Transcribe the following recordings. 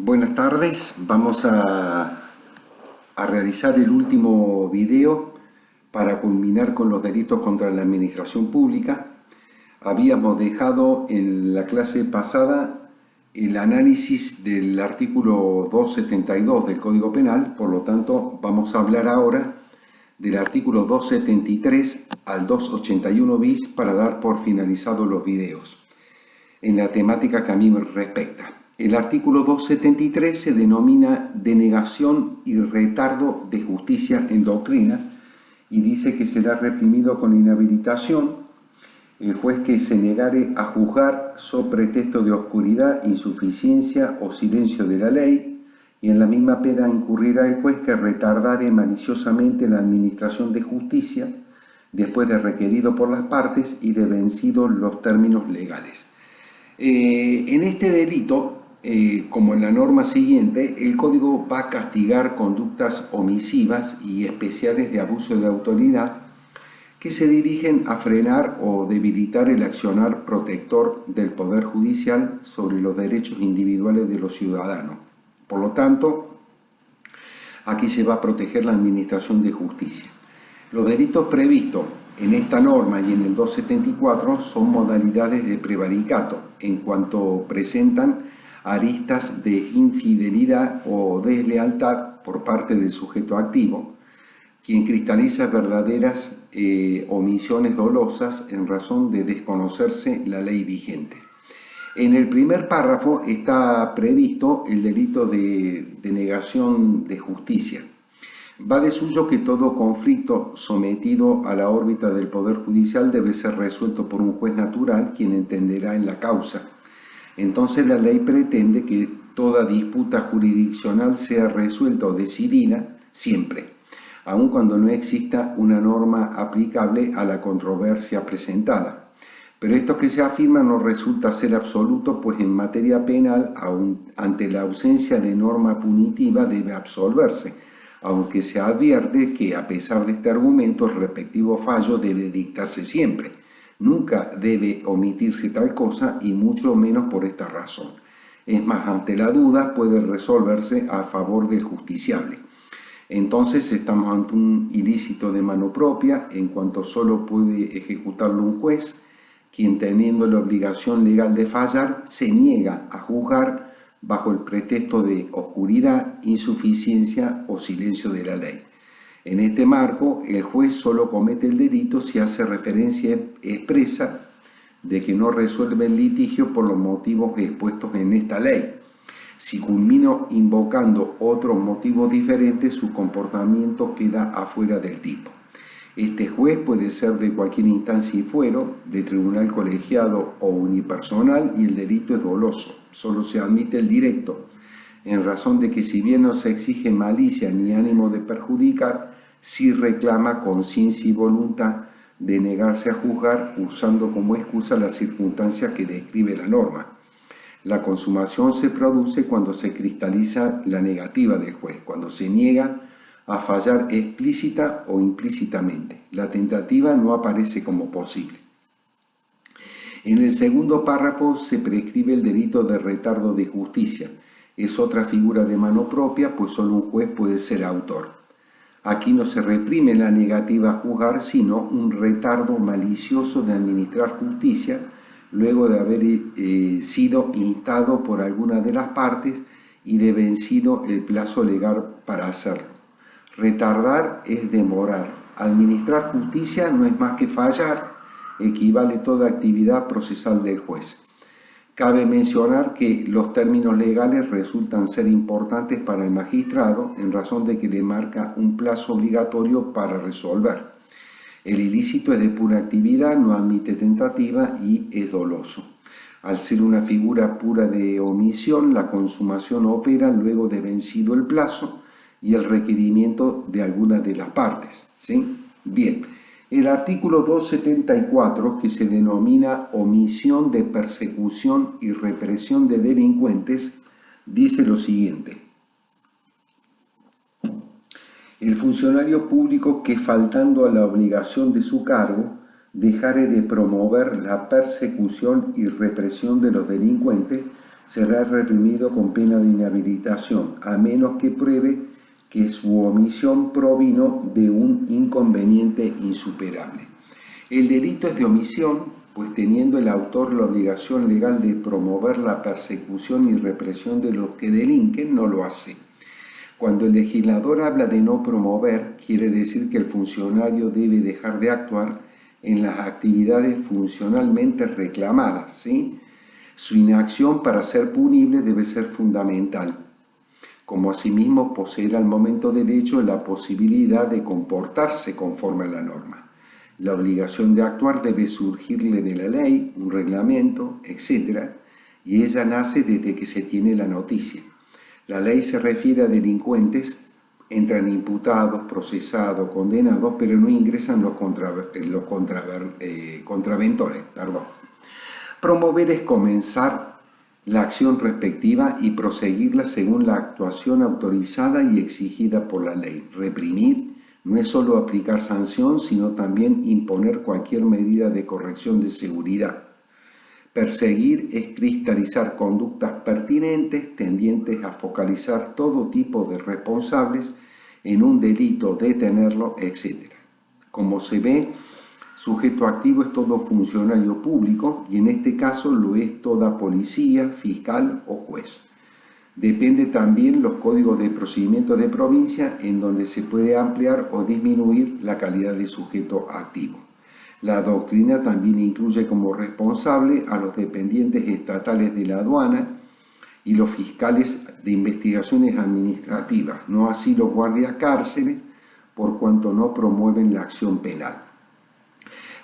Buenas tardes, vamos a realizar el último video para culminar con los delitos contra la administración pública. Habíamos dejado en la clase pasada el análisis del artículo 272 del Código Penal, por lo tanto vamos a hablar ahora del artículo 273 al 281 bis para dar por finalizados los videos en la temática que a mí me respecta. El artículo 273 se denomina denegación y retardo de justicia en doctrina y dice que será reprimido con inhabilitación el juez que se negare a juzgar sobre pretexto de oscuridad, insuficiencia o silencio de la ley, y en la misma pena incurrirá el juez que retardare maliciosamente la administración de justicia después de requerido por las partes y de vencidos los términos legales. En este delito, como en la norma siguiente, el Código va a castigar conductas omisivas y especiales de abuso de autoridad que se dirigen a frenar o debilitar el accionar protector del Poder Judicial sobre los derechos individuales de los ciudadanos. Por lo tanto, aquí se va a proteger la administración de justicia. Los delitos previstos en esta norma y en el 274 son modalidades de prevaricato, en cuanto presentan aristas de infidelidad o deslealtad por parte del sujeto activo, quien cristaliza verdaderas omisiones dolosas en razón de desconocerse la ley vigente. En el primer párrafo está previsto el delito de denegación de justicia. Va de suyo que todo conflicto sometido a la órbita del Poder Judicial debe ser resuelto por un juez natural, quien entenderá en la causa. Entonces la ley pretende que toda disputa jurisdiccional sea resuelta o decidida siempre, aun cuando no exista una norma aplicable a la controversia presentada. Pero esto que se afirma no resulta ser absoluto, pues en materia penal, ante la ausencia de norma punitiva, debe absolverse, aunque se advierte que, a pesar de este argumento, el respectivo fallo debe dictarse siempre. Nunca debe omitirse tal cosa, y mucho menos por esta razón. Es más, ante la duda puede resolverse a favor del justiciable. Entonces estamos ante un ilícito de mano propia, en cuanto solo puede ejecutarlo un juez, quien, teniendo la obligación legal de fallar, se niega a juzgar bajo el pretexto de oscuridad, insuficiencia o silencio de la ley. En este marco, el juez solo comete el delito si hace referencia expresa de que no resuelve el litigio por los motivos expuestos en esta ley. Si culmina invocando otros motivos diferentes, su comportamiento queda afuera del tipo. Este juez puede ser de cualquier instancia y fuero, de tribunal colegiado o unipersonal, y el delito es doloso. Solo se admite el directo, en razón de que, si bien no se exige malicia ni ánimo de perjudicar, sí reclama conciencia y voluntad de negarse a juzgar, usando como excusa las circunstancias que describe la norma. La consumación se produce cuando se cristaliza la negativa del juez, cuando se niega a fallar explícita o implícitamente. La tentativa no aparece como posible. En el segundo párrafo se prescribe el delito de retardo de justicia. Es otra figura de mano propia, pues solo un juez puede ser autor. Aquí no se reprime la negativa a juzgar, sino un retardo malicioso de administrar justicia, luego de haber sido instado por alguna de las partes y de vencido el plazo legal para hacerlo. Retardar es demorar. Administrar justicia no es más que fallar, equivale toda actividad procesal del juez. Cabe mencionar que los términos legales resultan ser importantes para el magistrado en razón de que le marca un plazo obligatorio para resolver. El ilícito es de pura actividad, no admite tentativa y es doloso. Al ser una figura pura de omisión, la consumación opera luego de vencido el plazo y el requerimiento de alguna de las partes. ¿Sí? Bien. El artículo 274, que se denomina omisión de persecución y represión de delincuentes, dice lo siguiente: el funcionario público que, faltando a la obligación de su cargo, dejare de promover la persecución y represión de los delincuentes, será reprimido con pena de inhabilitación, a menos que pruebe que su omisión provino de un inconveniente insuperable. El delito es de omisión, pues teniendo el autor la obligación legal de promover la persecución y represión de los que delinquen, no lo hace. Cuando el legislador habla de no promover, quiere decir que el funcionario debe dejar de actuar en las actividades funcionalmente reclamadas, ¿sí? Su inacción para ser punible debe ser fundamental, como asimismo poseer al momento del hecho la posibilidad de comportarse conforme a la norma. La obligación de actuar debe surgirle de la ley, un reglamento, etc., y ella nace desde que se tiene la noticia. La ley se refiere a delincuentes, entran imputados, procesados, condenados, pero no ingresan los contraventores. Promover es comenzar la acción respectiva y proseguirla según la actuación autorizada y exigida por la ley. Reprimir no es solo aplicar sanción, sino también imponer cualquier medida de corrección de seguridad. Perseguir es cristalizar conductas pertinentes tendientes a focalizar todo tipo de responsables en un delito, detenerlo, etc. Como se ve, sujeto activo es todo funcionario público y en este caso lo es toda policía, fiscal o juez. Depende también los códigos de procedimiento de provincia en donde se puede ampliar o disminuir la calidad de sujeto activo. La doctrina también incluye como responsable a los dependientes estatales de la aduana y los fiscales de investigaciones administrativas, no así los guardias cárceles, por cuanto no promueven la acción penal.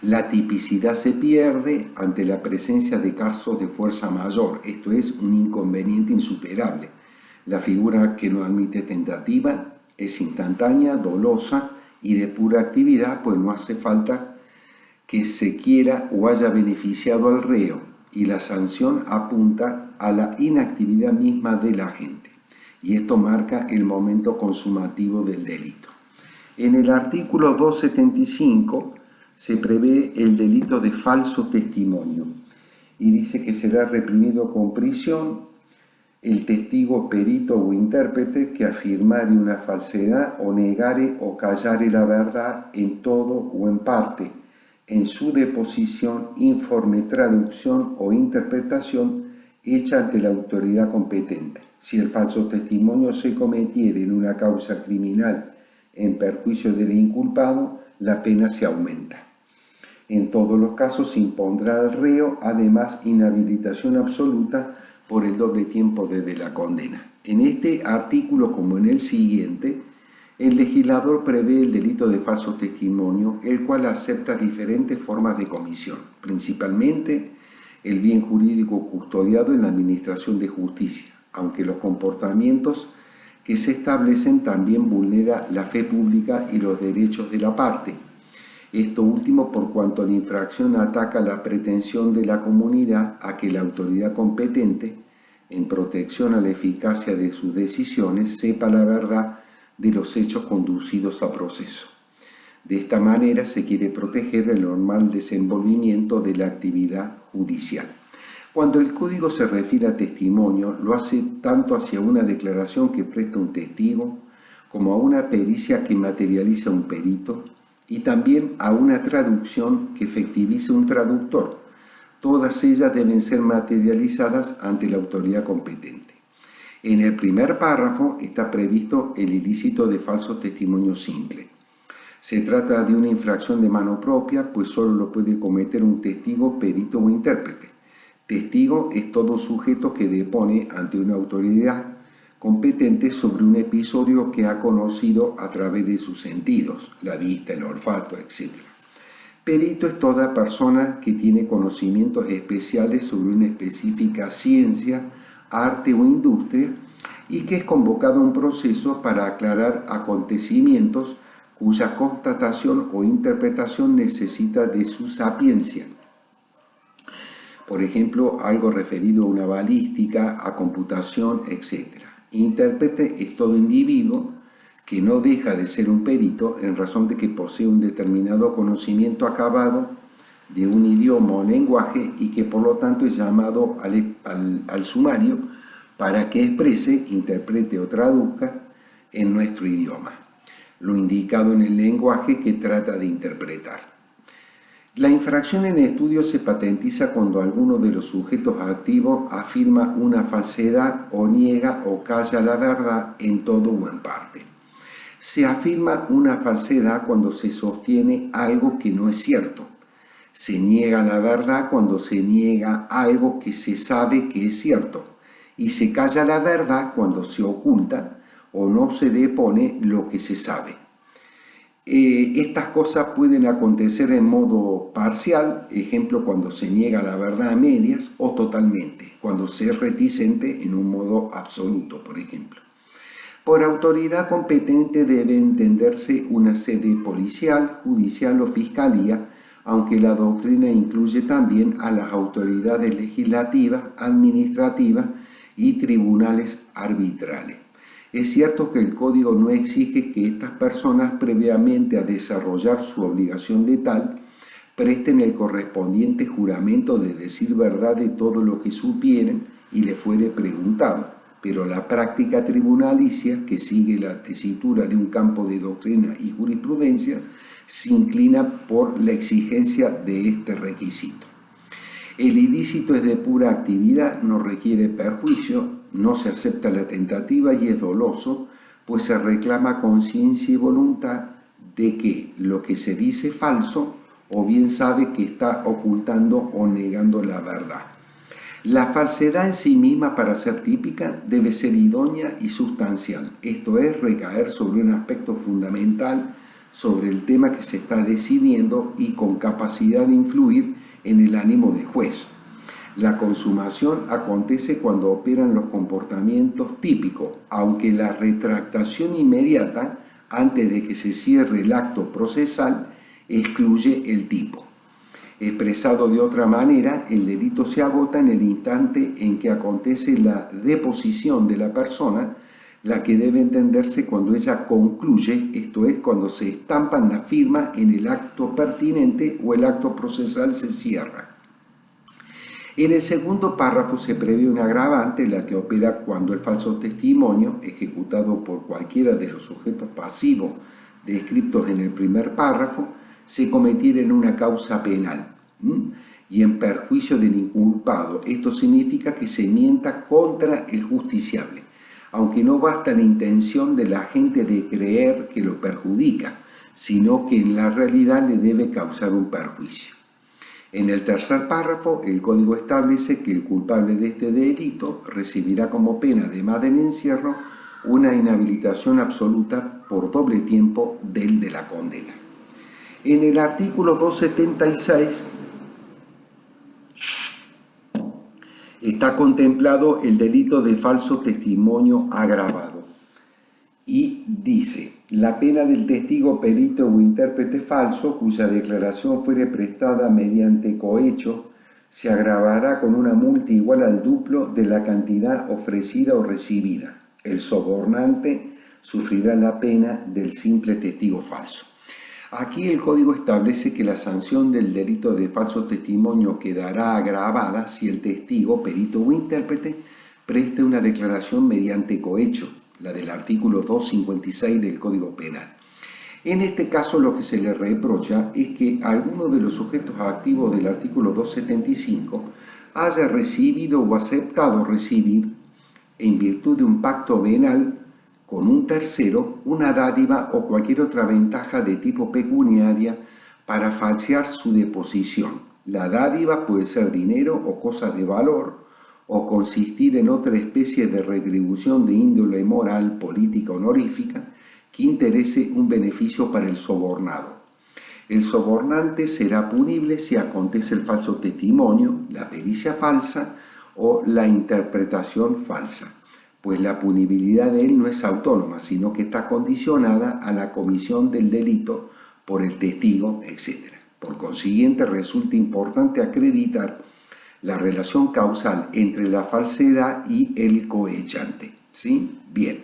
La tipicidad se pierde ante la presencia de casos de fuerza mayor, esto es un inconveniente insuperable. La figura que no admite tentativa es instantánea, dolosa y de pura actividad, pues no hace falta que se quiera o haya beneficiado al reo, y la sanción apunta a la inactividad misma del agente, y esto marca el momento consumativo del delito. En el artículo 275 se prevé el delito de falso testimonio, y dice que será reprimido con prisión el testigo, perito o intérprete que afirmare una falsedad o negare o callare la verdad en todo o en parte, en su deposición, informe, traducción o interpretación hecha ante la autoridad competente. Si el falso testimonio se cometiere en una causa criminal en perjuicio del inculpado, la pena se aumenta. En todos los casos se impondrá al reo, además, inhabilitación absoluta por el doble tiempo desde la condena. En este artículo, como en el siguiente, el legislador prevé el delito de falso testimonio, el cual acepta diferentes formas de comisión, principalmente el bien jurídico custodiado en la administración de justicia, aunque los comportamientos que se establecen también vulnera la fe pública y los derechos de la parte. Esto último por cuanto la infracción ataca la pretensión de la comunidad a que la autoridad competente, en protección a la eficacia de sus decisiones, sepa la verdad de los hechos conducidos a proceso. De esta manera se quiere proteger el normal desenvolvimiento de la actividad judicial. Cuando el código se refiere a testimonio, lo hace tanto hacia una declaración que presta un testigo, como a una pericia que materializa un perito, y también a una traducción que efectiviza un traductor. Todas ellas deben ser materializadas ante la autoridad competente. En el primer párrafo está previsto el ilícito de falso testimonio simple. Se trata de una infracción de mano propia, pues solo lo puede cometer un testigo, perito o intérprete. Testigo es todo sujeto que depone ante una autoridad competente sobre un episodio que ha conocido a través de sus sentidos, la vista, el olfato, etc. Perito es toda persona que tiene conocimientos especiales sobre una específica ciencia, arte o industria y que es convocado a un proceso para aclarar acontecimientos cuya constatación o interpretación necesita de su sapiencia. Por ejemplo, algo referido a una balística, a computación, etc. Intérprete es todo individuo que no deja de ser un perito en razón de que posee un determinado conocimiento acabado de un idioma o lenguaje y que por lo tanto es llamado al sumario para que exprese, interprete o traduzca en nuestro idioma lo indicado en el lenguaje que trata de interpretar. La infracción en estudio se patentiza cuando alguno de los sujetos activos afirma una falsedad o niega o calla la verdad en todo o en parte. Se afirma una falsedad cuando se sostiene algo que no es cierto. Se niega la verdad cuando se niega algo que se sabe que es cierto. Y se calla la verdad cuando se oculta o no se depone lo que se sabe. Estas cosas pueden acontecer en modo parcial, ejemplo, cuando se niega la verdad a medias, o totalmente, cuando se es reticente en un modo absoluto, por ejemplo. Por autoridad competente debe entenderse una sede policial, judicial o fiscalía, aunque la doctrina incluye también a las autoridades legislativas, administrativas y tribunales arbitrales. Es cierto que el Código no exige que estas personas, previamente a desarrollar su obligación de tal, presten el correspondiente juramento de decir verdad de todo lo que supieren y le fuere preguntado, pero la práctica tribunalicia, que sigue la tesitura de un campo de doctrina y jurisprudencia, se inclina por la exigencia de este requisito. El ilícito es de pura actividad, no requiere perjuicio, no se acepta la tentativa y es doloso, pues se reclama conciencia y voluntad de que lo que se dice es falso o bien sabe que está ocultando o negando la verdad. La falsedad en sí misma, para ser típica, debe ser idónea y sustancial, esto es, recaer sobre un aspecto fundamental sobre el tema que se está decidiendo y con capacidad de influir en el ánimo del juez. La consumación acontece cuando operan los comportamientos típicos, aunque la retractación inmediata, antes de que se cierre el acto procesal, excluye el tipo. Expresado de otra manera, el delito se agota en el instante en que acontece la deposición de la persona, la que debe entenderse cuando ella concluye, esto es, cuando se estampan las firmas en el acto pertinente o el acto procesal se cierra. En el segundo párrafo se prevé un agravante, la que opera cuando el falso testimonio, ejecutado por cualquiera de los sujetos pasivos descritos en el primer párrafo, se cometiera en una causa penal y en perjuicio del inculpado. Esto significa que se mienta contra el justiciable, aunque no basta la intención del agente de creer que lo perjudica, sino que en la realidad le debe causar un perjuicio. En el tercer párrafo, el Código establece que el culpable de este delito recibirá como pena, además del encierro, una inhabilitación absoluta por doble tiempo del de la condena. En el artículo 276 está contemplado el delito de falso testimonio agravado y dice: la pena del testigo, perito o intérprete falso cuya declaración fuere prestada mediante cohecho se agravará con una multa igual al duplo de la cantidad ofrecida o recibida. El sobornante sufrirá la pena del simple testigo falso. Aquí el Código establece que la sanción del delito de falso testimonio quedará agravada si el testigo, perito o intérprete preste una declaración mediante cohecho, la del artículo 256 del Código Penal. En este caso, lo que se le reprocha es que alguno de los sujetos activos del artículo 275 haya recibido o aceptado recibir, en virtud de un pacto venal con un tercero, una dádiva o cualquier otra ventaja de tipo pecuniaria para falsear su deposición. La dádiva puede ser dinero o cosas de valor, o consistir en otra especie de retribución de índole moral, política, honorífica, que interese un beneficio para el sobornado. El sobornante será punible si acontece el falso testimonio, la pericia falsa o la interpretación falsa, pues la punibilidad de él no es autónoma, sino que está condicionada a la comisión del delito por el testigo, etc. Por consiguiente, resulta importante acreditar la relación causal entre la falsedad y el cohechante. ¿Sí? Bien.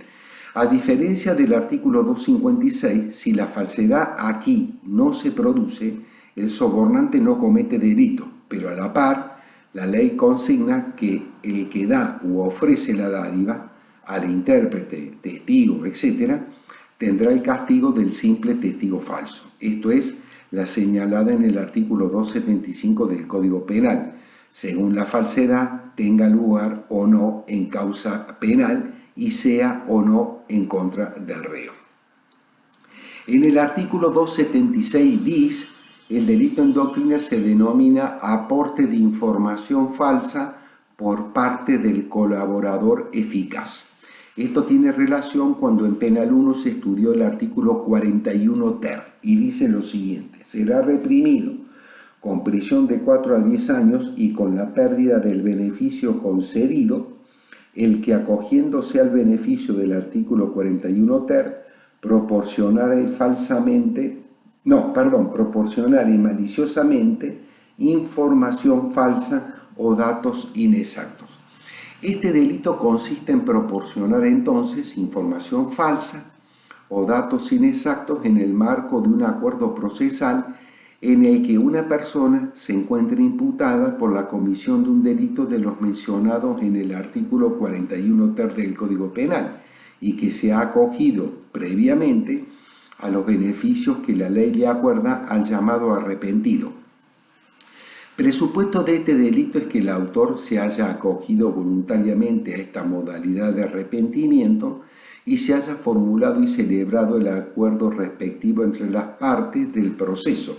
A diferencia del artículo 256, si la falsedad aquí no se produce, el sobornante no comete delito, pero a la par, la ley consigna que el que da u ofrece la dádiva al intérprete, testigo, etc., tendrá el castigo del simple testigo falso. Esto es la señalada en el artículo 275 del Código Penal, según la falsedad tenga lugar o no en causa penal y sea o no en contra del reo. En el artículo 276 bis, el delito en doctrina se denomina aporte de información falsa por parte del colaborador eficaz. Esto tiene relación cuando en Penal 1 se estudió el artículo 41 ter y dice lo siguiente: será reprimido con prisión de 4 a 10 años y con la pérdida del beneficio concedido el que, acogiéndose al beneficio del artículo 41 ter, proporcionar y maliciosamente información falsa o datos inexactos. Este delito consiste en proporcionar entonces información falsa o datos inexactos en el marco de un acuerdo procesal en el que una persona se encuentra imputada por la comisión de un delito de los mencionados en el artículo 41 ter del Código Penal y que se ha acogido previamente a los beneficios que la ley le acuerda al llamado arrepentido. Presupuesto de este delito es que el autor se haya acogido voluntariamente a esta modalidad de arrepentimiento y se haya formulado y celebrado el acuerdo respectivo entre las partes del proceso,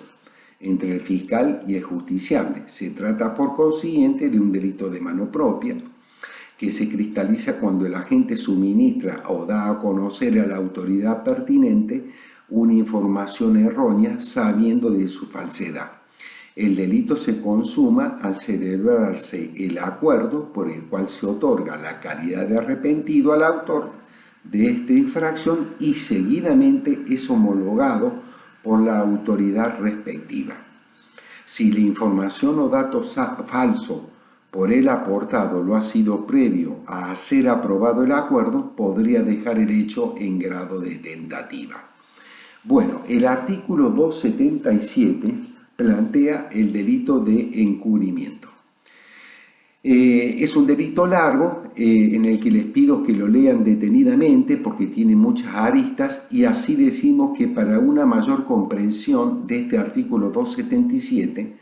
entre el fiscal y el justiciable. Se trata, por consiguiente, de un delito de mano propia que se cristaliza cuando el agente suministra o da a conocer a la autoridad pertinente una información errónea sabiendo de su falsedad. El delito se consuma al celebrarse el acuerdo por el cual se otorga la calidad de arrepentido al autor de esta infracción y seguidamente es homologado por la autoridad respectiva. Si la información o dato falso por él aportado lo ha sido previo a ser aprobado el acuerdo, podría dejar el hecho en grado de tentativa. Bueno, el artículo 277 plantea el delito de encubrimiento. Es un delito largo en el que les pido que lo lean detenidamente porque tiene muchas aristas y así decimos que para una mayor comprensión de este artículo 277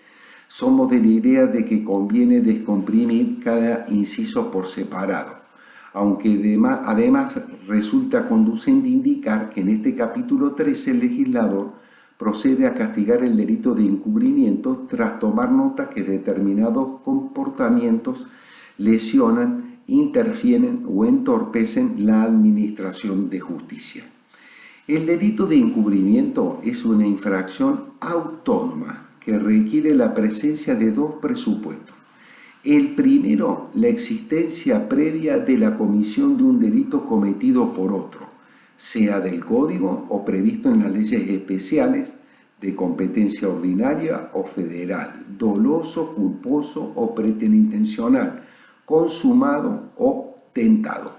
somos de la idea de que conviene descomprimir cada inciso por separado, aunque además resulta conducente indicar que en este capítulo 13 el legislador procede a castigar el delito de encubrimiento tras tomar nota que determinados comportamientos lesionan, interfieren o entorpecen la administración de justicia. El delito de encubrimiento es una infracción autónoma que requiere la presencia de dos presupuestos. El primero, la existencia previa de la comisión de un delito cometido por otro, sea del Código o previsto en las leyes especiales de competencia ordinaria o federal, doloso, culposo o preterintencional, consumado o tentado.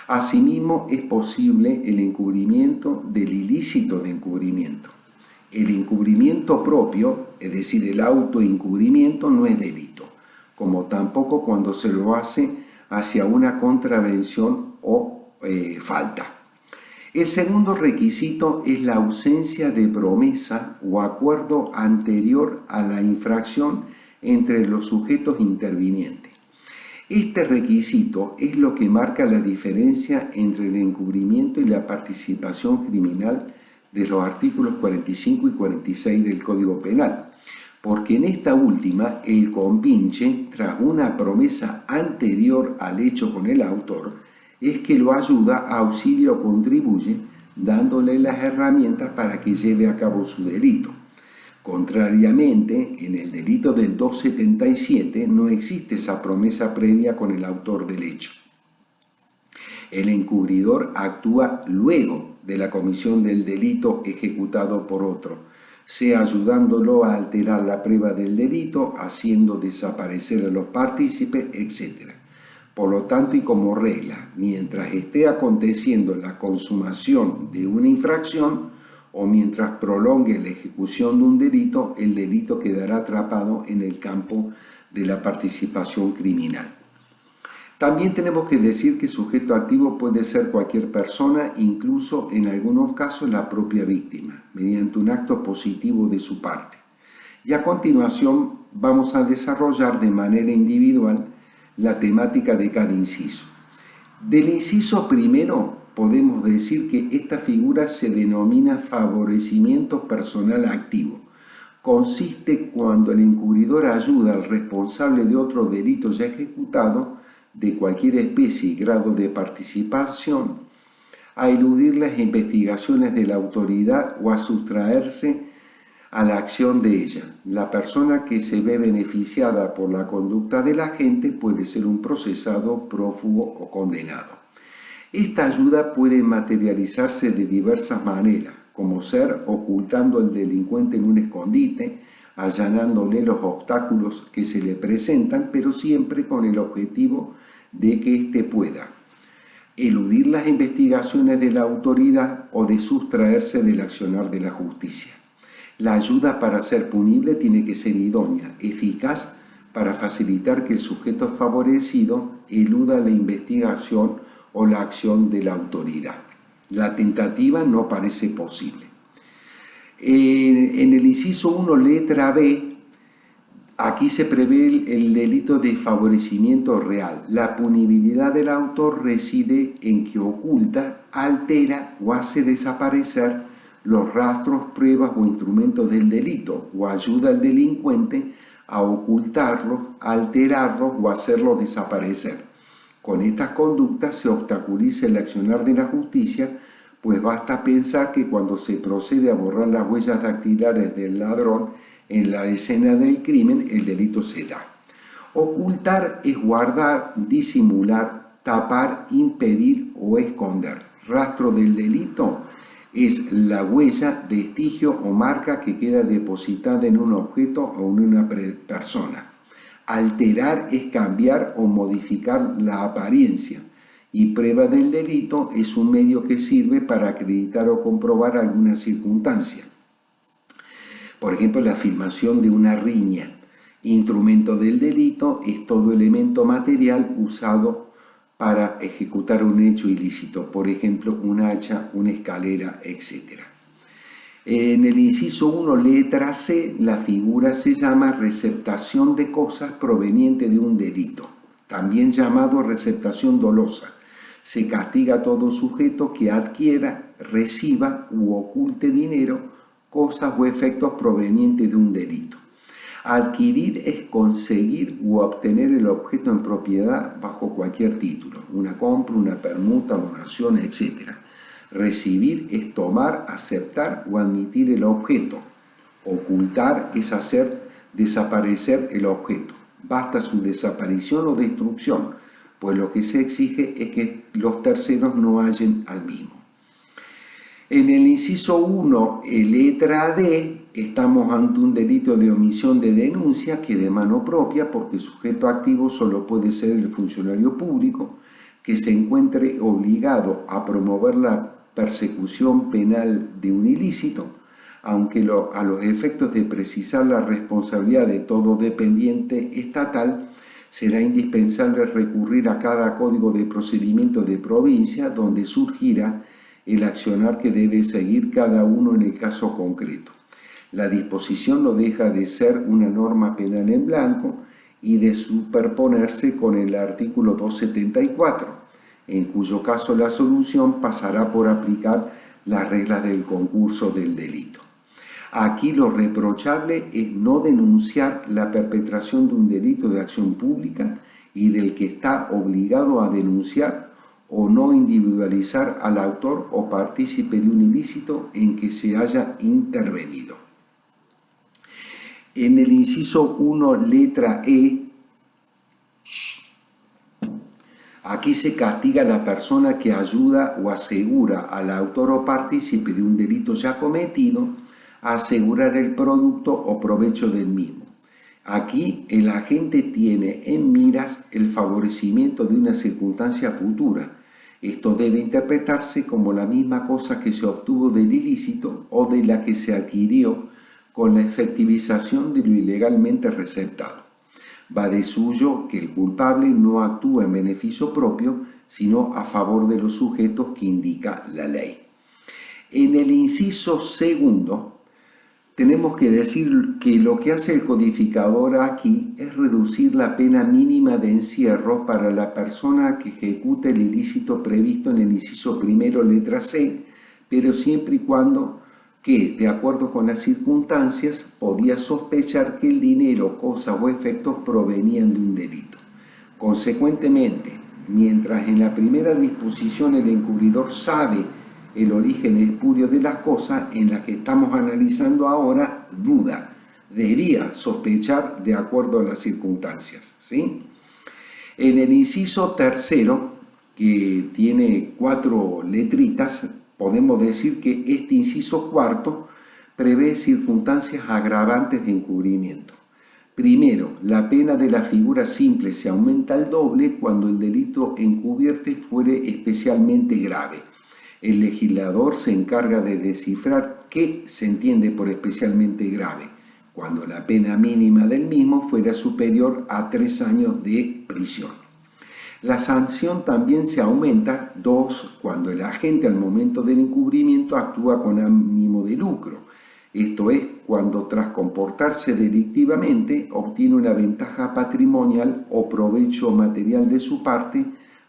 Asimismo, es posible el encubrimiento del ilícito de encubrimiento. El encubrimiento propio, es decir, el autoencubrimiento, no es delito, como tampoco cuando se lo hace hacia una contravención o falta. El segundo requisito es la ausencia de promesa o acuerdo anterior a la infracción entre los sujetos intervinientes. Este requisito es lo que marca la diferencia entre el encubrimiento y la participación criminal de los artículos 45 y 46 del Código Penal, porque en esta última el compinche, tras una promesa anterior al hecho con el autor, es que lo ayuda, auxilia o contribuye, dándole las herramientas para que lleve a cabo su delito. Contrariamente, en el delito del 277 no existe esa promesa previa con el autor del hecho. El encubridor actúa luego de la comisión del delito ejecutado por otro, sea ayudándolo a alterar la prueba del delito, haciendo desaparecer a los partícipes, etc. Por lo tanto, y como regla, mientras esté aconteciendo la consumación de una infracción, o mientras prolongue la ejecución de un delito, el delito quedará atrapado en el campo de la participación criminal. También tenemos que decir que sujeto activo puede ser cualquier persona, incluso en algunos casos la propia víctima, mediante un acto positivo de su parte. Y a continuación vamos a desarrollar de manera individual la temática de cada inciso. Del inciso primero podemos decir que esta figura se denomina favorecimiento personal activo. Consiste cuando el encubridor ayuda al responsable de otro delito ya ejecutado, de cualquier especie y grado de participación, a eludir las investigaciones de la autoridad o a sustraerse a la acción de ella. La persona que se ve beneficiada por la conducta del agente puede ser un procesado, prófugo o condenado. Esta ayuda puede materializarse de diversas maneras, como ser ocultando al delincuente en un escondite, allanándole los obstáculos que se le presentan, pero siempre con el objetivo de que éste pueda eludir las investigaciones de la autoridad o de sustraerse del accionar de la justicia. La ayuda para ser punible tiene que ser idónea, eficaz para facilitar que el sujeto favorecido eluda la investigación o la acción de la autoridad. La tentativa no parece posible. En el inciso 1, letra B, aquí se prevé el delito de favorecimiento real. La punibilidad del autor reside en que oculta, altera o hace desaparecer los rastros, pruebas o instrumentos del delito, o ayuda al delincuente a ocultarlos, alterarlos o hacerlos desaparecer. Con estas conductas se obstaculiza el accionar de la justicia, pues basta pensar que cuando se procede a borrar las huellas dactilares del ladrón en la escena del crimen, el delito se da. Ocultar es guardar, disimular, tapar, impedir o esconder. Rastro del delito es la huella, vestigio o marca que queda depositada en un objeto o en una persona. Alterar es cambiar o modificar la apariencia. Y prueba del delito es un medio que sirve para acreditar o comprobar alguna circunstancia. Por ejemplo, la filmación de una riña. Instrumento del delito es todo elemento material usado para ejecutar un hecho ilícito, por ejemplo, un hacha, una escalera, etc. En el inciso 1, letra C, la figura se llama receptación de cosas proveniente de un delito, también llamado receptación dolosa. Se castiga a todo sujeto que adquiera, reciba u oculte dinero, cosas o efectos provenientes de un delito. Adquirir es conseguir u obtener el objeto en propiedad bajo cualquier título, una compra, una permuta, donación, etc. Recibir es tomar, aceptar o admitir el objeto. Ocultar es hacer desaparecer el objeto. Basta su desaparición o destrucción, pues lo que se exige es que los terceros no hallen al mismo. En el inciso 1, letra D, estamos ante un delito de omisión de denuncia que de mano propia, porque sujeto activo solo puede ser el funcionario público que se encuentre obligado a promover la persecución penal de un ilícito, aunque a los efectos de precisar la responsabilidad de todo dependiente estatal, será indispensable recurrir a cada código de procedimiento de provincia donde surgirá el accionar que debe seguir cada uno en el caso concreto. La disposición no deja de ser una norma penal en blanco y de superponerse con el artículo 274, en cuyo caso la solución pasará por aplicar las reglas del concurso del delito. Aquí lo reprochable es no denunciar la perpetración de un delito de acción pública y del que está obligado a denunciar, o no individualizar al autor o partícipe de un ilícito en que se haya intervenido. En el inciso 1, letra E, aquí se castiga a la persona que ayuda o asegura al autor o partícipe de un delito ya cometido a asegurar el producto o provecho del mismo. Aquí el agente tiene en miras el favorecimiento de una circunstancia futura, Esto debe interpretarse como la misma cosa que se obtuvo del ilícito o de la que se adquirió con la efectivización de lo ilegalmente receptado. Va de suyo que el culpable no actúa en beneficio propio, sino a favor de los sujetos que indica la ley. En el inciso segundo, tenemos que decir que lo que hace el codificador aquí es reducir la pena mínima de encierro para la persona que ejecute el ilícito previsto en el inciso primero, letra C, pero siempre y cuando que, de acuerdo con las circunstancias, podía sospechar que el dinero, cosa o efectos provenían de un delito. Consecuentemente, mientras en la primera disposición el encubridor sabe el origen espurio de las cosas, en la que estamos analizando ahora, duda, debía sospechar de acuerdo a las circunstancias, ¿sí? En el inciso tercero, que tiene 4 letritas, podemos decir que este inciso cuarto prevé circunstancias agravantes de encubrimiento. Primero, la pena de la figura simple se aumenta al doble cuando el delito encubierto fuere especialmente grave. El legislador se encarga de descifrar qué se entiende por especialmente grave, cuando la pena mínima del mismo fuera superior a 3 años de prisión. La sanción también se aumenta 2 cuando el agente al momento del encubrimiento actúa con ánimo de lucro. Esto es, cuando tras comportarse delictivamente obtiene una ventaja patrimonial o provecho material de su parte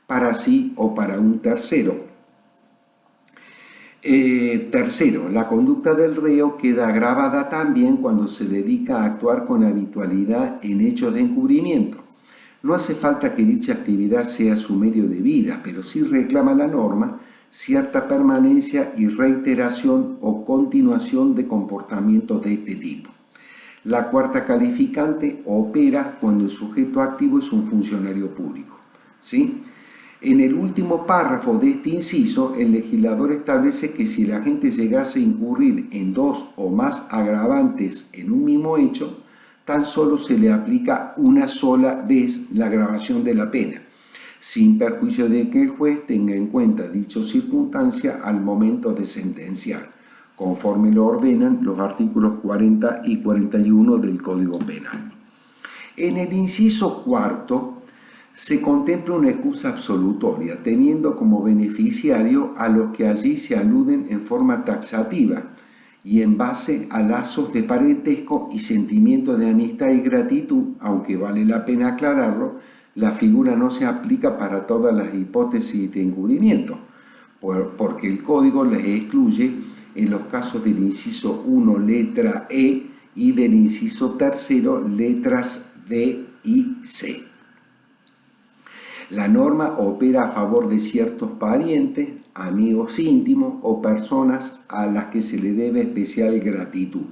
para sí o para un tercero. Tercero, la conducta del reo queda agravada también cuando se dedica a actuar con habitualidad en hechos de encubrimiento. No hace falta que dicha actividad sea su medio de vida, pero sí reclama la norma cierta permanencia y reiteración o continuación de comportamientos de este tipo. La cuarta calificante opera cuando el sujeto activo es un funcionario público, ¿sí? En el último párrafo de este inciso, el legislador establece que si el agente llegase a incurrir en 2 o más agravantes en un mismo hecho, tan solo se le aplica una sola vez la agravación de la pena, sin perjuicio de que el juez tenga en cuenta dicha circunstancia al momento de sentenciar, conforme lo ordenan los artículos 40 y 41 del Código Penal. En el inciso cuarto, se contempla una excusa absolutoria, teniendo como beneficiario a los que allí se aluden en forma taxativa y en base a lazos de parentesco y sentimientos de amistad y gratitud, aunque vale la pena aclararlo, la figura no se aplica para todas las hipótesis de encubrimiento, porque el Código las excluye en los casos del inciso 1, letra E, y del inciso tercero, letras D y C. La norma opera a favor de ciertos parientes, amigos íntimos o personas a las que se le debe especial gratitud.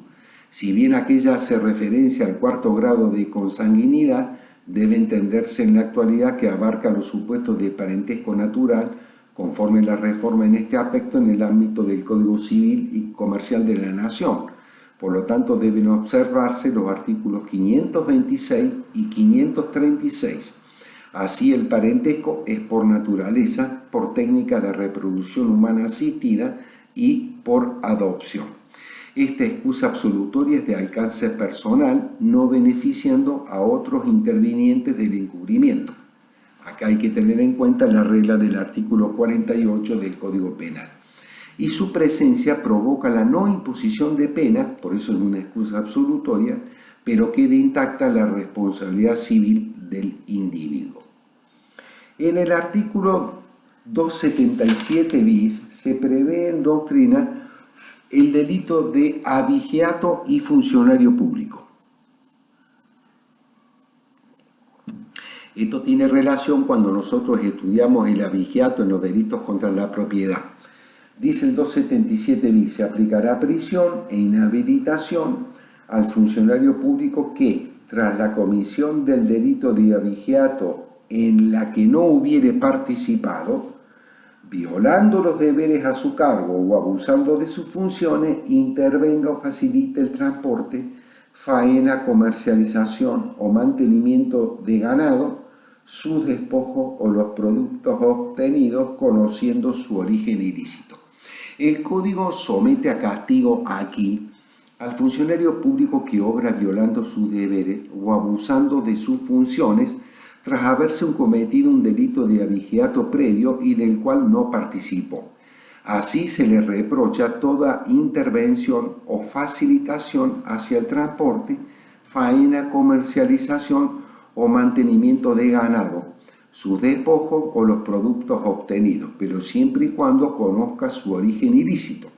Si bien aquella hace referencia al 4º grado de consanguinidad, debe entenderse en la actualidad que abarca los supuestos de parentesco natural, conforme la reforma en este aspecto en el ámbito del Código Civil y Comercial de la Nación. Por lo tanto, deben observarse los artículos 526 y 536. Así, el parentesco es por naturaleza, por técnica de reproducción humana asistida y por adopción. Esta excusa absolutoria es de alcance personal, no beneficiando a otros intervinientes del encubrimiento. Acá hay que tener en cuenta la regla del artículo 48 del Código Penal. Y su presencia provoca la no imposición de pena, por eso es una excusa absolutoria, pero queda intacta la responsabilidad civil del individuo. En el artículo 277 bis se prevé en doctrina el delito de abigeato y funcionario público. Esto tiene relación cuando nosotros estudiamos el abigeato en los delitos contra la propiedad. Dice el 277 bis, se aplicará prisión e inhabilitación al funcionario público que, tras la comisión del delito de abigeato en la que no hubiere participado, violando los deberes a su cargo o abusando de sus funciones, intervenga o facilite el transporte, faena, comercialización o mantenimiento de ganado, sus despojos o los productos obtenidos conociendo su origen ilícito. El Código somete a castigo aquí al funcionario público que obra violando sus deberes o abusando de sus funciones tras haberse cometido un delito de abigeato previo y del cual no participó. Así se le reprocha toda intervención o facilitación hacia el transporte, faena, comercialización o mantenimiento de ganado, sus despojos o los productos obtenidos, pero siempre y cuando conozca su origen ilícito,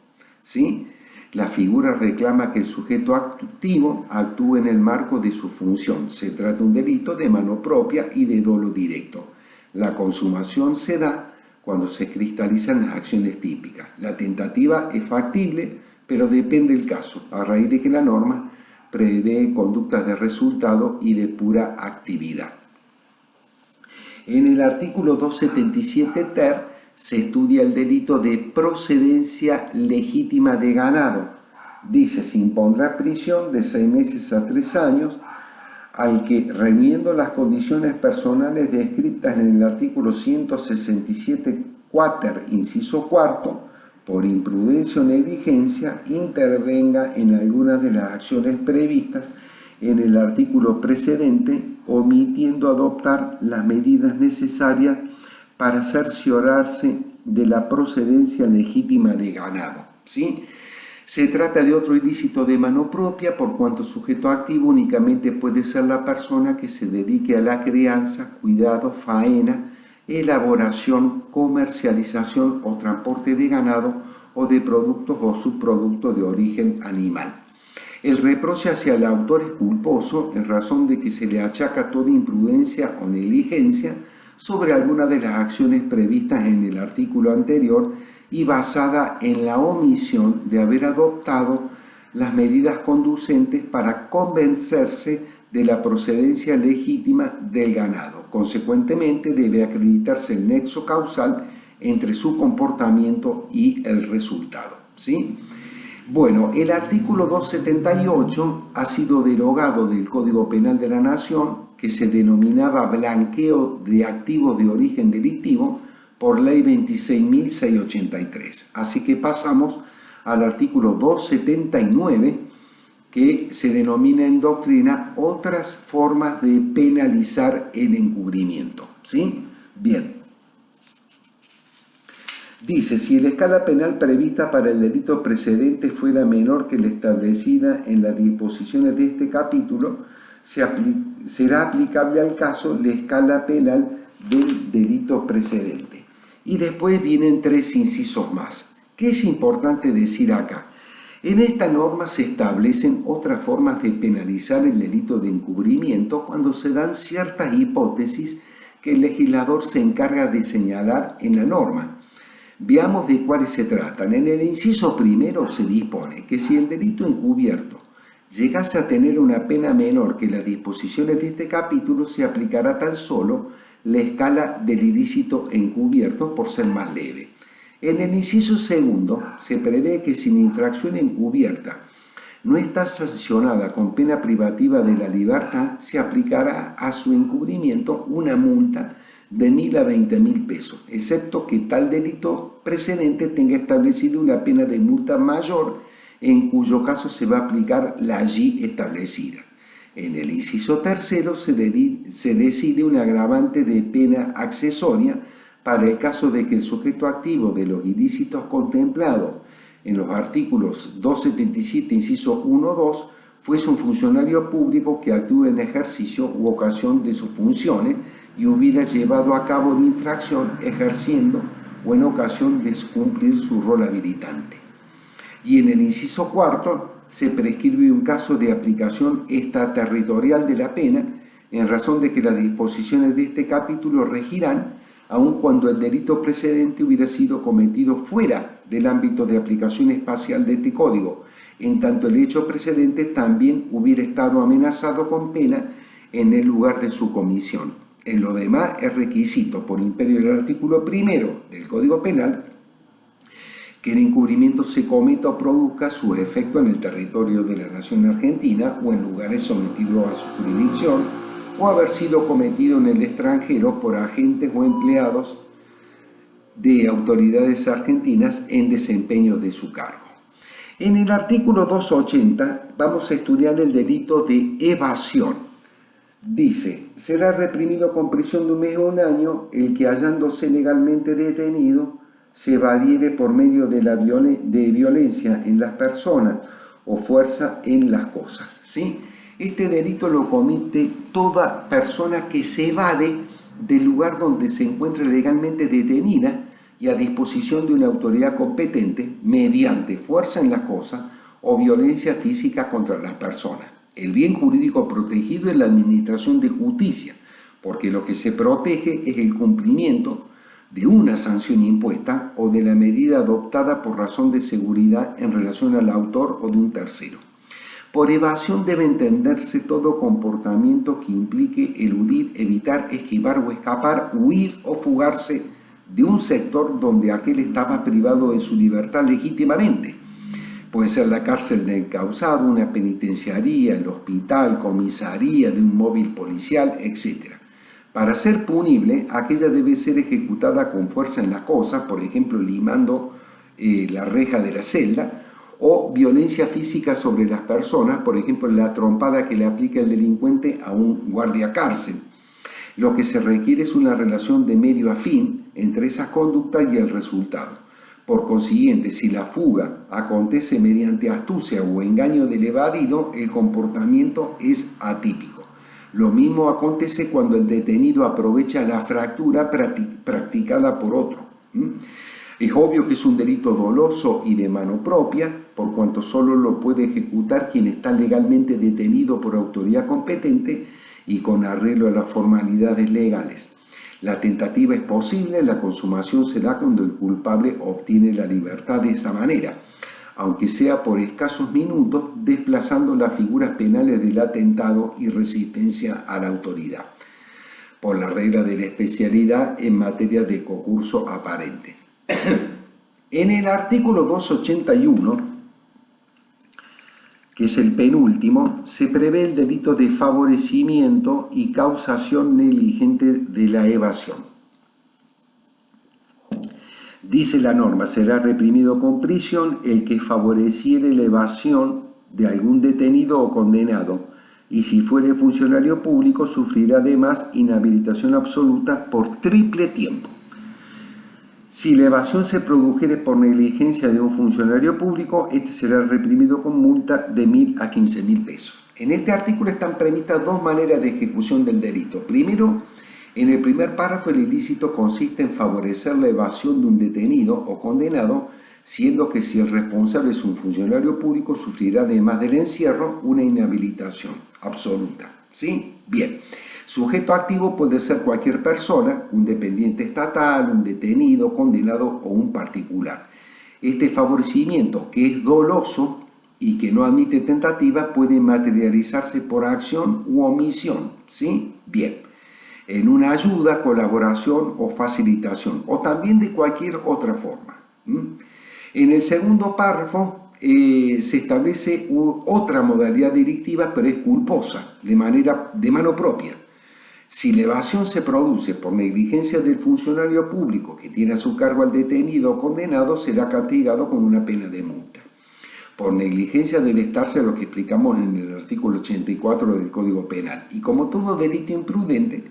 ¿sí? La figura reclama que el sujeto activo actúe en el marco de su función. Se trata de un delito de mano propia y de dolo directo. La consumación se da cuando se cristalizan las acciones típicas. La tentativa es factible, pero depende del caso, a raíz de que la norma prevé conductas de resultado y de pura actividad. En el artículo 277 ter se estudia el delito de procedencia legítima de ganado. Dice, se impondrá prisión de 6 meses a 3 años al que, reuniendo las condiciones personales descritas en el artículo 167 quater, inciso cuarto, por imprudencia o negligencia, intervenga en algunas de las acciones previstas en el artículo precedente, omitiendo adoptar las medidas necesarias para cerciorarse de la procedencia legítima de ganado, ¿sí? Se trata de otro ilícito de mano propia, por cuanto sujeto activo únicamente puede ser la persona que se dedique a la crianza, cuidado, faena, elaboración, comercialización o transporte de ganado o de productos o subproductos de origen animal. El reproche hacia el autor es culposo en razón de que se le achaca toda imprudencia o negligencia sobre alguna de las acciones previstas en el artículo anterior y basada en la omisión de haber adoptado las medidas conducentes para convencerse de la procedencia legítima del ganado. Consecuentemente, debe acreditarse el nexo causal entre su comportamiento y el resultado, ¿sí? Bueno, el artículo 278 ha sido derogado del Código Penal de la Nación, que se denominaba blanqueo de activos de origen delictivo, por ley 26.683. Así que pasamos al artículo 279, que se denomina en doctrina otras formas de penalizar el encubrimiento, ¿sí? Bien. Dice, si la escala penal prevista para el delito precedente fuera menor que la establecida en las disposiciones de este capítulo, será aplicable al caso la escala penal del delito precedente. Y después vienen 3 incisos más. ¿Qué es importante decir acá? En esta norma se establecen otras formas de penalizar el delito de encubrimiento cuando se dan ciertas hipótesis que el legislador se encarga de señalar en la norma. Veamos de cuáles se tratan. En el inciso primero se dispone que si el delito encubierto llegase a tener una pena menor que las disposiciones de este capítulo, se aplicará tan solo la escala del ilícito encubierto por ser más leve. En el inciso segundo se prevé que si la infracción encubierta no está sancionada con pena privativa de la libertad, se aplicará a su encubrimiento una multa de 1.000 a 20.000 pesos, excepto que tal delito precedente tenga establecido una pena de multa mayor, en cuyo caso se va a aplicar la allí establecida. En el inciso tercero se decide un agravante de pena accesoria para el caso de que el sujeto activo de los ilícitos contemplados en los artículos 277, inciso 1 o 2, fuese un funcionario público que actúe en ejercicio u ocasión de sus funciones y hubiera llevado a cabo la infracción ejerciendo o en ocasión de cumplir su rol habilitante. Y en el inciso cuarto se prescribe un caso de aplicación extraterritorial de la pena en razón de que las disposiciones de este capítulo regirán aun cuando el delito precedente hubiera sido cometido fuera del ámbito de aplicación espacial de este código, en tanto el hecho precedente también hubiera estado amenazado con pena en el lugar de su comisión. En lo demás es requisito por imperio del artículo primero del Código Penal que el encubrimiento se cometa o produzca su efecto en el territorio de la nación argentina o en lugares sometidos a su jurisdicción o haber sido cometido en el extranjero por agentes o empleados de autoridades argentinas en desempeño de su cargo. En el artículo 280 vamos a estudiar el delito de evasión. Dice, será reprimido con prisión de 1 mes o 1 año el que, hallándose legalmente detenido, se evadiere por medio de violencia en las personas o fuerza en las cosas, ¿sí? Este delito lo comete toda persona que se evade del lugar donde se encuentra legalmente detenida y a disposición de una autoridad competente mediante fuerza en las cosas o violencia física contra las personas. El bien jurídico protegido es la administración de justicia, porque lo que se protege es el cumplimiento de una sanción impuesta o de la medida adoptada por razón de seguridad en relación al autor o de un tercero. Por evasión debe entenderse todo comportamiento que implique eludir, evitar, esquivar o escapar, huir o fugarse de un sector donde aquel estaba privado de su libertad legítimamente. Puede ser la cárcel del causado, una penitenciaría, el hospital, comisaría de un móvil policial, etc. Para ser punible, aquella debe ser ejecutada con fuerza en las cosas, por ejemplo, limando la reja de la celda, o violencia física sobre las personas, por ejemplo, la trompada que le aplica el delincuente a un guardia cárcel. Lo que se requiere es una relación de medio a fin entre esa conducta y el resultado. Por consiguiente, si la fuga acontece mediante astucia o engaño del evadido, el comportamiento es atípico. Lo mismo acontece cuando el detenido aprovecha la fractura practicada por otro. Es obvio que es un delito doloso y de mano propia, por cuanto solo lo puede ejecutar quien está legalmente detenido por autoridad competente y con arreglo a las formalidades legales. La tentativa es posible, la consumación se da cuando el culpable obtiene la libertad de esa manera, aunque sea por escasos minutos, desplazando las figuras penales del atentado y resistencia a la autoridad, por la regla de la especialidad en materia de concurso aparente. En el artículo 281, que es el penúltimo, se prevé el delito de favorecimiento y causación negligente de la evasión. Dice la norma, será reprimido con prisión el que favoreciere la evasión de algún detenido o condenado, y si fuere funcionario público sufrirá además inhabilitación absoluta por triple tiempo. Si la evasión se produjere por negligencia de un funcionario público, este será reprimido con multa de 1.000 a 15.000 pesos. En este artículo están previstas 2 maneras de ejecución del delito. Primero, en el primer párrafo, el ilícito consiste en favorecer la evasión de un detenido o condenado, siendo que si el responsable es un funcionario público, sufrirá además del encierro una inhabilitación absoluta. ¿Sí? Bien. Sujeto activo puede ser cualquier persona, un dependiente estatal, un detenido, condenado o un particular. Este favorecimiento, que es doloso y que no admite tentativa, puede materializarse por acción u omisión, ¿sí? Bien, en una ayuda, colaboración o facilitación, o también de cualquier otra forma. En el segundo párrafo se establece otra modalidad delictiva, pero es culposa, de mano propia. Si la evasión se produce por negligencia del funcionario público que tiene a su cargo al detenido o condenado, será castigado con una pena de multa. Por negligencia debe estarse a lo que explicamos en el artículo 84 del Código Penal. Y como todo delito imprudente,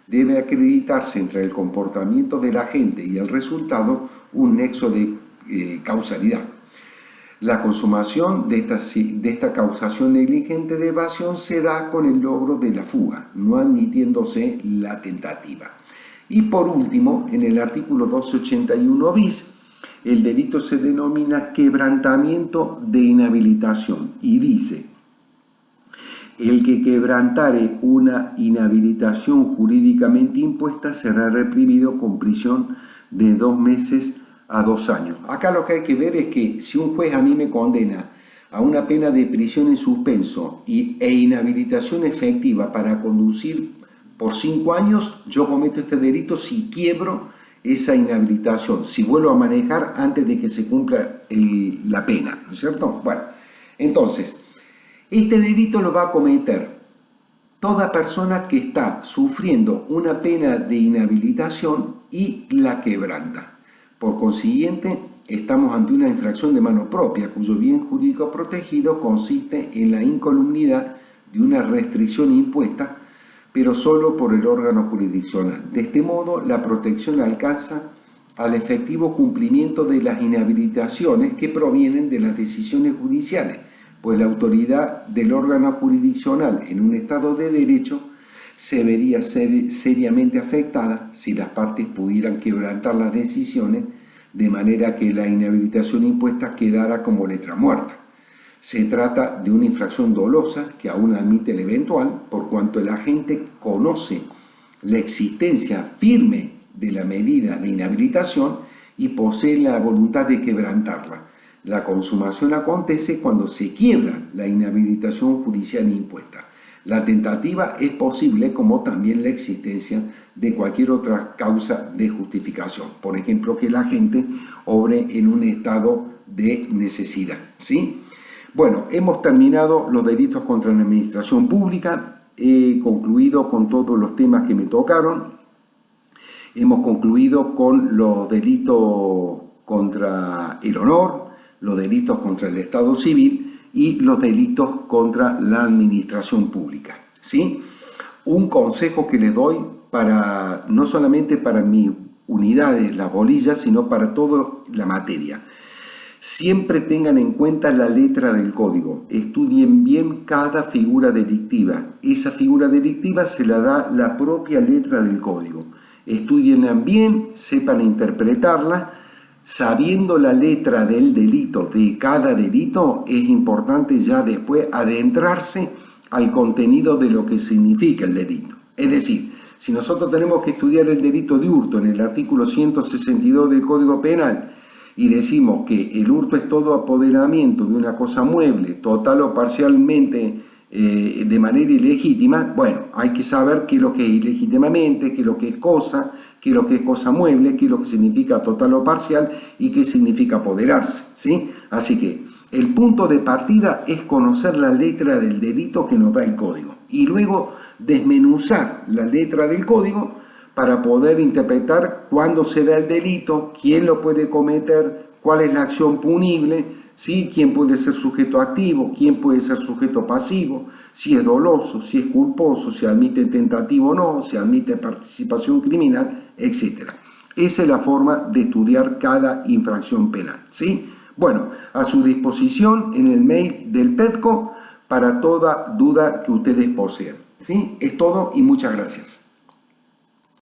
debe acreditarse entre el comportamiento del agente y el resultado un nexo de causalidad. La consumación de esta causación negligente de evasión se da con el logro de la fuga, no admitiéndose la tentativa. Y por último, en el artículo 281 bis, el delito se denomina quebrantamiento de inhabilitación y dice: el que quebrantare una inhabilitación jurídicamente impuesta será reprimido con prisión de 2 meses a 2 años. Acá lo que hay que ver es que si un juez a mí me condena a una pena de prisión en suspenso e inhabilitación efectiva para conducir por 5 años, yo cometo este delito si quiebro esa inhabilitación, si vuelvo a manejar antes de que se cumpla la pena, ¿no es cierto? Bueno, entonces, este delito lo va a cometer toda persona que está sufriendo una pena de inhabilitación y la quebranta. Por consiguiente, estamos ante una infracción de mano propia, cuyo bien jurídico protegido consiste en la incolumnidad de una restricción impuesta, pero solo por el órgano jurisdiccional. De este modo, la protección alcanza al efectivo cumplimiento de las inhabilitaciones que provienen de las decisiones judiciales, pues la autoridad del órgano jurisdiccional en un Estado de Derecho se vería seriamente afectada si las partes pudieran quebrantar las decisiones de manera que la inhabilitación impuesta quedara como letra muerta. Se trata de una infracción dolosa que aún admite el eventual, por cuanto el agente conoce la existencia firme de la medida de inhabilitación y posee la voluntad de quebrantarla. La consumación acontece cuando se quiebra la inhabilitación judicial impuesta. La tentativa es posible como también la existencia de cualquier otra causa de justificación. Por ejemplo, que la gente obre en un estado de necesidad, ¿sí? Bueno, hemos terminado los delitos contra la administración pública. He concluido con todos los temas que me tocaron. Hemos concluido con los delitos contra el honor, los delitos contra el Estado civil y los delitos contra la administración pública, ¿sí? Un consejo que les doy para, no solamente para mis unidades, las bolillas, sino para toda la materia. Siempre tengan en cuenta la letra del código, estudien bien cada figura delictiva. Esa figura delictiva se la da la propia letra del código. Estudienla bien, sepan interpretarla. Sabiendo la letra del delito, de cada delito, es importante ya después adentrarse al contenido de lo que significa el delito. Es decir, si nosotros tenemos que estudiar el delito de hurto en el artículo 162 del Código Penal y decimos que el hurto es todo apoderamiento de una cosa mueble, total o parcialmente de manera ilegítima, bueno, hay que saber qué es lo que es ilegítimamente, qué es lo que es cosa, qué es lo que es cosa mueble, qué es lo que significa total o parcial y qué significa apoderarse, ¿sí? Así que el punto de partida es conocer la letra del delito que nos da el código y luego desmenuzar la letra del código para poder interpretar cuándo se da el delito, quién lo puede cometer, cuál es la acción punible, ¿sí? Quién puede ser sujeto activo, quién puede ser sujeto pasivo, si es doloso, si es culposo, si admite tentativo o no, si admite participación criminal, etc. Esa es la forma de estudiar cada infracción penal, ¿sí? Bueno, a su disposición en el mail del PEDCO para toda duda que ustedes posean, ¿sí? Es todo y muchas gracias.